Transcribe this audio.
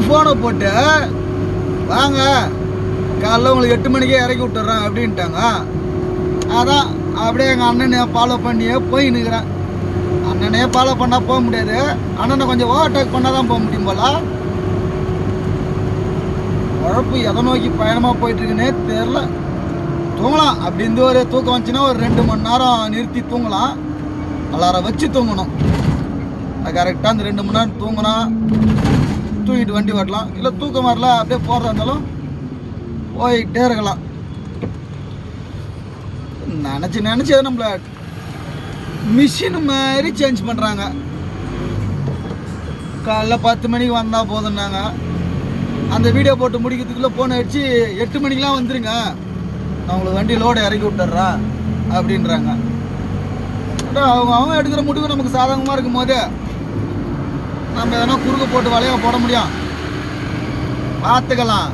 ஃபோனை போட்டு வாங்க காலைல உங்களுக்கு 8 மணிக்கே இறக்கி விட்டுறேன் அப்படின்ட்டாங்க. அதான் அப்படியே எங்கள் அண்ணனை ஃபாலோ பண்ணியே போய் நிற்கிறேன். அண்ணனே ஃபாலோ பண்ணால் போக முடியாது, அண்ணனை கொஞ்சம் ஓவர்டேக் பண்ணால் தான் போக முடியும் போல. உழப்பு எதை நோக்கி பயணமாக போயிட்டுருக்குன்னே தெரில. தூங்கலாம் அப்படின்னு ஒரு தூக்கம் வந்துச்சுன்னா ஒரு 2 மணி நேரம் நிறுத்தி தூங்கலாம். அலாரம் வச்சு தூங்கணும். அது கரெக்டாக அந்த 2 மணி நேரம் தூங்கினா தூங்கிட்டு வண்டி வரலாம். இல்லை தூக்கம் வரல அப்படியே போகிறதா இருந்தாலும் போயிட்டே இருக்கலாம். நினச்சி நம்மள மிஷின் மாதிரி சேஞ்ச் பண்ணுறாங்க. காலைல 10 மணிக்கு வந்தால் போதுன்னாங்க. அந்த வீடியோ போட்டு முடிக்கிறதுக்குள்ளே ஃபோன் அடிச்சு 8 மணிக்கெலாம் வந்துருங்க, நான் உங்களுக்கு வண்டி லோடு இறக்கி விட்டுறேன் அப்படின்றாங்க. அவங்க எடுக்கிற முடிவு நமக்கு சாதகமாக இருக்கும் போது நம்ம எதனா குறுக்க போட்டு வலையாக போட முடியும். பார்த்துக்கலாம்.